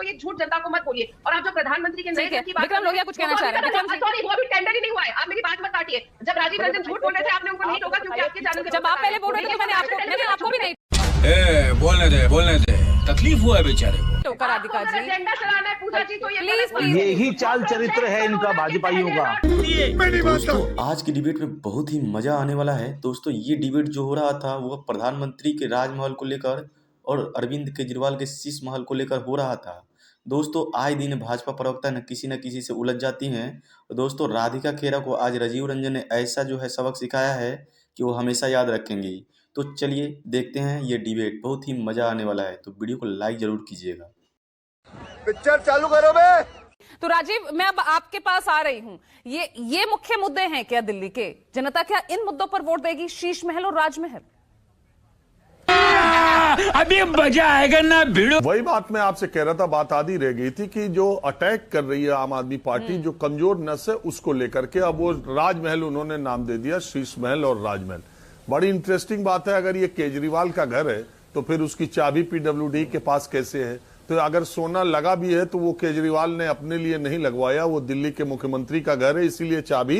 ये झूठ जनता को मत बोलिए। और आप जो प्रधानमंत्री के नए की बात, विक्रम लोहिया कुछ कहना चाह रहे हैं। सॉरी, वो अभी टेंडर ही नहीं हुआ है, आप मेरी बात मत काटिए। जब राजीव रंजन झूठ बोल रहे थे आपने उनको नहीं रोका क्योंकि आपके चैनल, जब आप पहले बोल रहे थे तो मैंने आपको भी नहीं। बोलने दे, तकलीफ हुआ है बेचारे को। राधिका जी, एजेंडा चलाना है पूजा जी, तो प्लीज यही चाल चरित्र है इनका भाजपाइयों का। दोस्तों आज की डिबेट में बहुत ही मजा आने वाला है। दोस्तों ये डिबेट जो हो रहा था वो प्रधानमंत्री के राजमहल को लेकर और अरविंद केजरीवाल के शीश महल को लेकर हो रहा था। दोस्तों आए दिन भाजपा प्रवक्ता न किसी से उलझ जाती हैं। और दोस्तों राधिका खेरा को आज राजीव रंजन ने ऐसा जो है सबक सिखाया है कि वो हमेशा याद रखेंगी। तो चलिए देखते हैं ये डिबेट, बहुत ही मजा आने वाला है। तो वीडियो को लाइक जरूर कीजिएगा। पिक्चर चालू करो बे। तो राजीव, मैं अब आपके पास आ रही हूं। ये मुख्य मुद्दे हैं क्या दिल्ली के? जनता क्या इन मुद्दों पर वोट देगी, शीश महल और राजमहल? अभी मजा आएगा ना भिड़ो। वही बात मैं आपसे कह रहा था, बात आधी रह गई थी कि जो अटैक कर रही है आम आदमी पार्टी, जो कमजोर नस है उसको लेकर के, अब वो राजमहल उन्होंने नाम दे दिया, शीश महल और राजमहल। बड़ी इंटरेस्टिंग बात है, अगर ये केजरीवाल का घर है तो फिर उसकी चाबी पीडब्ल्यूडी के पास कैसे है? तो अगर सोना लगा भी है तो वो केजरीवाल ने अपने लिए नहीं लगवाया, वो दिल्ली के मुख्यमंत्री का घर है, इसीलिए चाबी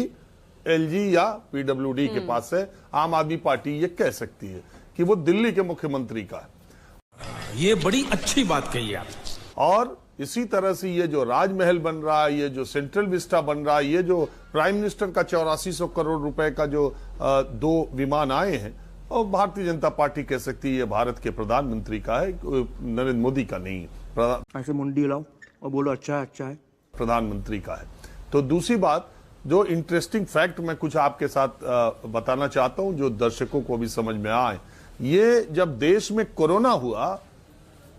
एलजी या पीडब्ल्यूडी के पास है। आम आदमी पार्टी ये कह सकती है कि वो दिल्ली के मुख्यमंत्री का है। ये बड़ी अच्छी बात कही आप। और इसी तरह से ये जो राजमहल बन रहा है, ये जो सेंट्रल विस्टा बन रहा है, ये जो प्राइम मिनिस्टर का 8400 करोड़ रुपए का जो 2 विमान आए हैं, और भारतीय जनता पार्टी कह सकती है ये भारत के प्रधानमंत्री का है, नरेंद्र मोदी का नहीं है। ऐसे मुंडी हिलाओ और बोलो अच्छा है, प्रधानमंत्री का है। तो दूसरी बात, जो इंटरेस्टिंग फैक्ट मैं कुछ आपके साथ बताना चाहता हूं जो दर्शकों को भी समझ में आए। ये जब देश में कोरोना हुआ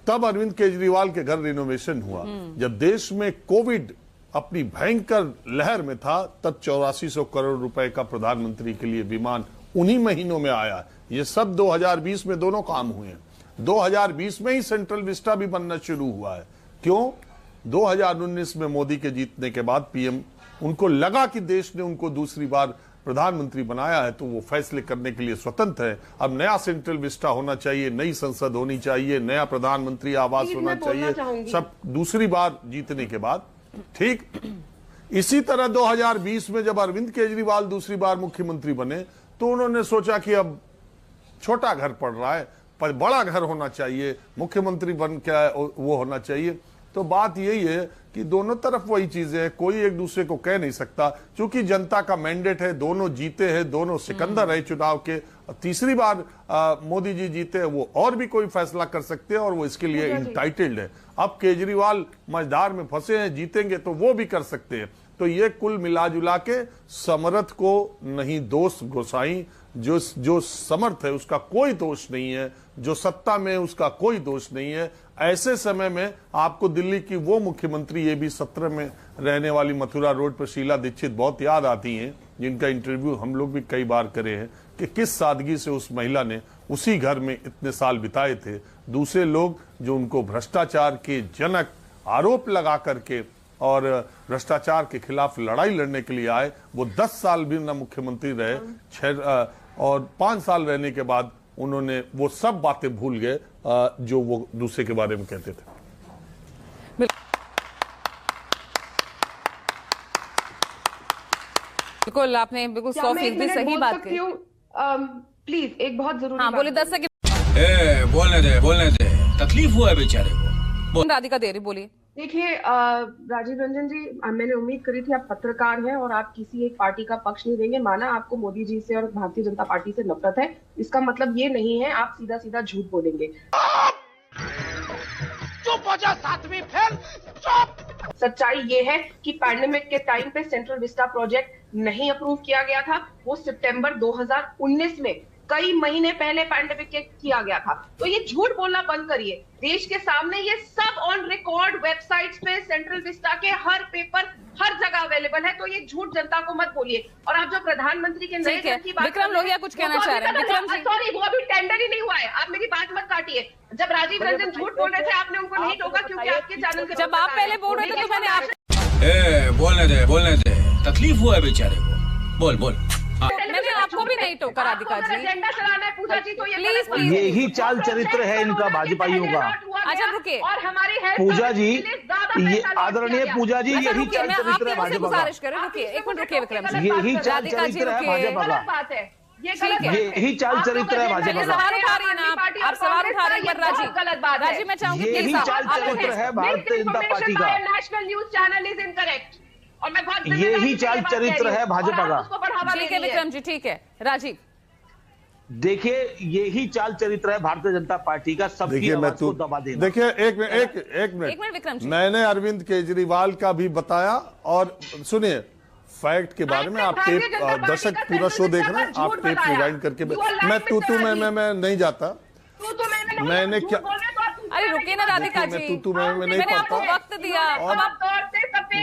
तब अरविंद केजरीवाल के घर रिनोवेशन हुआ। जब देश में कोविड अपनी भयंकर लहर में था तब 8400 करोड़ रुपए का प्रधानमंत्री के लिए विमान उन्हीं महीनों में आया। ये सब 2020 में दोनों काम हुए हैं। 2020 में ही सेंट्रल विस्टा भी बनना शुरू हुआ है। क्यों? 2019 में मोदी के जीतने के बाद पीएम, उनको लगा कि देश ने उनको दूसरी बार प्रधानमंत्री बनाया है तो वो फैसले करने के लिए स्वतंत्र है। अब नया सेंट्रल विस्टा होना चाहिए, नई संसद होनी चाहिए, नया प्रधानमंत्री आवास होना चाहिए, सब दूसरी बार जीतने के बाद। ठीक इसी तरह 2020 में जब अरविंद केजरीवाल दूसरी बार मुख्यमंत्री बने तो उन्होंने सोचा कि अब छोटा घर पड़ रहा है पर बड़ा घर होना चाहिए, मुख्यमंत्री बन के वो होना चाहिए। तो बात यही है कि दोनों तरफ वही चीजें हैं, कोई एक दूसरे को कह नहीं सकता, क्योंकि जनता का मैंडेट है, दोनों जीते हैं, दोनों सिकंदर रहे चुनाव के। तीसरी बार मोदी जी जीते हैं, वो और भी कोई फैसला कर सकते हैं और वो इसके लिए इंटाइटल्ड है। अब केजरीवाल मझधार में फंसे हैं, जीतेंगे तो वो भी कर सकते हैं। तो ये कुल मिला जुला के समर्थ को नहीं दोष गोसाई, जो समर्थ है उसका कोई दोष नहीं है, जो सत्ता में उसका कोई दोष नहीं है। ऐसे समय में आपको दिल्ली की वो मुख्यमंत्री, ये भी 17 में रहने वाली मथुरा रोड पर शीला दीक्षित बहुत याद आती हैं, जिनका इंटरव्यू हम लोग भी कई बार करे हैं कि किस सादगी से उस महिला ने उसी घर में इतने साल बिताए थे। दूसरे लोग जो उनको भ्रष्टाचार के जनक आरोप लगा करके और भ्रष्टाचार के खिलाफ लड़ाई लड़ने के लिए आए, वो 10 साल भी न मुख्यमंत्री रहे, और 5 साल रहने के बाद उन्होंने वो सब बातें भूल गए जो वो दूसरे के बारे में कहते थे। बिल्कुल, आपने बिल्कुल 100% सही बात कही। प्लीज एक बहुत जरूरी, हाँ बोले 10 सेकंड। बोलने दे, तकलीफ हुआ है बेचारे को। राधिका देरी बोलिए। देखिए राजीव रंजन जी, मैंने उम्मीद करी थी आप पत्रकार हैं और आप किसी एक पार्टी का पक्ष नहीं देंगे। माना आपको मोदी जी से और भारतीय जनता पार्टी से नफरत है, इसका मतलब ये नहीं है आप सीधा सीधा झूठ बोलेंगे। चुप हो जा सातवीं फेल, चुप। सच्चाई ये है कि पैंडेमिक के टाइम पे सेंट्रल विस्टा प्रोजेक्ट नहीं अप्रूव किया गया था। वो सितंबर 2019 में कई महीने पहले पैंडेमिक के किया गया था। तो ये झूठ बोलना बंद करिए। देश के सामने ये सब ऑन रिकॉर्ड वेबसाइट्स पे सेंट्रल विस्टा के हर पेपर हर जगह अवेलेबल है। तो ये झूठ जनता को मत बोलिए। और आप जो प्रधानमंत्री के नए की बात, विक्रम लोहिया कुछ कहना चाह रहे हैं। सॉरी, वो अभी टेंडर ही नहीं हुआ है, आप मेरी बात मत काटिए। जब राजीव रंजन झूठ बोल रहे थे आपने उनको नहीं टोका क्योंकि आपके चैनल के, जब आप पहले बोल रहे थे तो मैंने आप बोलने दे, तकलीफ हुआ है बेचारे को। बोल। मैंने आपको भी नहीं टोका राधिका जी। एजेंडा चलाना है पूजा जी, तो यही चाल चरित्र है इनका भाजपाइयों का। अच्छा रुकिए, और हमारी पूजा जी ये आदरणीय पूजा जी, अच्छा, यही रुकिए, चाल मैं चरित्र आपकी है मुझसे भाजपा का। गुजारिश करें, रुकिए एक मिनट, रुकिए विक्रम जी, यही चाल राधिका जी चरित्र है रुकिए। भाजपा गलत का। बात है, ये ठीक गलत है। बात यही चाल चरित्र है भाजपा चलिए का। सवाल उठा रही है ना आप सवाल उठा रही है, पर राजीव गलत बात है। राजीव मैं चाहूंगी यही प्लीज चाल चरित्र है भारतीय जनता पार्टी का। National news channel is incorrect और मैं बहुत यही चाल चरित्र है भाजपा का। उसको बढ़ावा ठीक है विक्रम जी, ठीक है राजीव। देखिए, यही चाल चरित्र है भारतीय जनता पार्टी का, सबकी देखिए मैं आवाज को दबा देना। देखिए एक एक मिनट विक्रम जी। मैंने अरविंद केजरीवाल का भी बताया, और सुनिए फैक्ट के बारे में। आप टेप, दर्शक पूरा शो देख रहे हैं, आप टेप रिवाइंड करके। मैं तू मैं नहीं जाता। मैंने क्या, अरे रुकिए ना राधिका मैं जी, तू मैं नहीं मैंने आपको पढ़ता। वक्त दिया, अब आप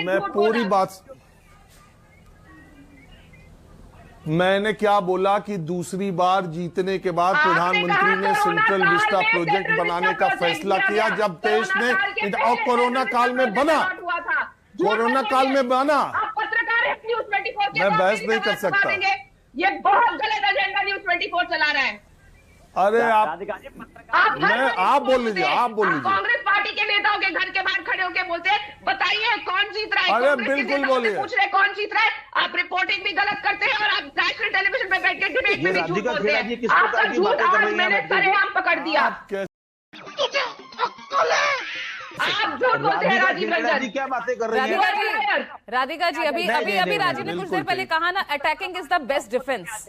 मैं पूरी बात, मैंने क्या बोला कि दूसरी बार जीतने के बाद प्रधानमंत्री ने सेंट्रल विस्टा प्रोजेक्ट बनाने का फैसला किया, जब देश ने, और कोरोना काल में बना, कोरोना काल में बना। पत्रकार है न्यूज 24 मैं बहस नहीं कर सकता। ये बहुत गलत एजेंडा न्यूज 24 चला रहा है। अरे आप बोल लीजिए, आप बोल लीजिए। कांग्रेस पार्टी के नेताओं के घर के बाहर खड़े होकर बोलते हैं बताइए कौन जीत रहा है। अरे कांग्रेस के बिल्कुल नेताओं से बोलिए। पूछ रहे हैं कौन जीत रहा है। आप रिपोर्टिंग भी गलत करते हैं और आप नेशनल टेलीविजन पे बैठ के डिबेट में भी झूठ राधिका बोलते खेड़ा जी हैं। किस आपका प्रकार की झूठ बातें कर आज रही हैं, मैंने आप देखिए। सरेआम पकड़ दिया। आप कैसे, आप झूठ बोलते हैं राजीव खेड़ा जी रंजन। क्या बातें कर रही राधिका हैं? जी, राधिका जी अभी नहीं, अभी नहीं, अभी नहीं, राजीव ने कुछ देर बिल्कुल पहले कहा ना, attacking is the best defence,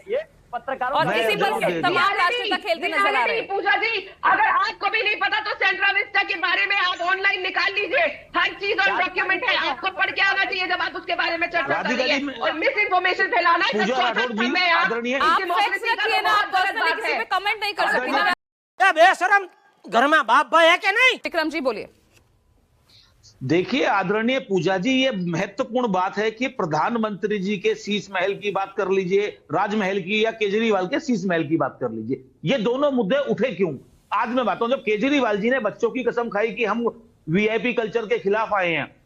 और मैं इसी जवाब पर दे तमाम दिया। राष्ट्रीयता खेलते नजर आ रहे हैं। पूजा जी, अगर आपको भी नहीं पता तो सेंट्रल विस्टा के बारे में आप ऑनलाइन निकाल लीजिए, हर चीज और डॉक्यूमेंट है, आपको पढ़ के आना चाहिए जब आप उसके बारे में चर्चा कर राधिका रही जी, है। और मिस इन्फॉर्मेशन फैलाना है तो पूजा राठौड़ जी, में आप आदरणीय, आप डेमोक्रेसी फैक्ट्स का रखिए ना, बहुत आप गलत पर्सनली बात किसी है। पे कमेंट नहीं कर सकती ना। क्या बेशरम घर में बाप भाई है क्या नहीं? विक्रम जी बोलिए। देखिए आदरणीय पूजा जी, ये महत्वपूर्ण बात है कि प्रधानमंत्री जी के शीश महल की बात कर लीजिए, राजमहल की, या केजरीवाल के शीश महल की बात कर लीजिए। ये दोनों मुद्दे उठे क्यों? आज मैं बात हूं, जब केजरीवाल जी ने बच्चों की कसम खाई कि हम वीआईपी कल्चर के खिलाफ आए हैं,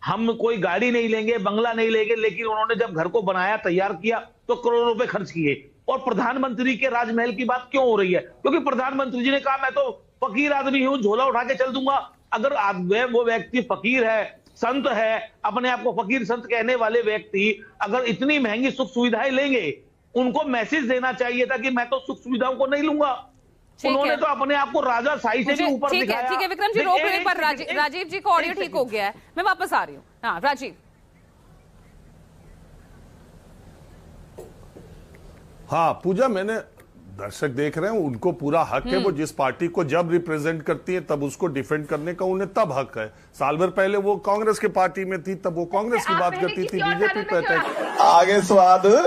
हम कोई गाड़ी नहीं लेंगे, बंगला नहीं लेंगे, लेकिन उन्होंने जब घर को बनाया, तैयार किया तो करोड़ों रुपए खर्च किए। और प्रधानमंत्री के राजमहल की बात क्यों हो रही है? क्योंकि प्रधानमंत्री जी ने कहा मैं तो फकीर आदमी हूं, झोला उठा के चल दूंगा। अगर वो व्यक्ति फकीर है, संत है, अपने आप को फकीर संत कहने वाले व्यक्ति अगर इतनी महंगी सुख सुविधाएं लेंगे, उनको मैसेज देना चाहिए था कि मैं तो सुख सुविधाओं को नहीं लूंगा। उन्होंने तो अपने आप को राजा साई से भी ऊपर दिखाया। ठीक है विक्रम जी, रोक रहे पर राजीव जी को ऑडियो ठीक हो गया है, मैं वापस आ रही हूँ। हाँ राजीव। हाँ पूजा, मैंने, दर्शक देख रहे हैं, उनको पूरा हक है, वो जिस पार्टी को जब रिप्रेजेंट करती है तब उसको डिफेंड करने का उन्हें तब हक है। साल भर पहले वो कांग्रेस के पार्टी में थी, तब वो कांग्रेस की बात करती थी, बीजेपी पे अटैक। आगे स्वाद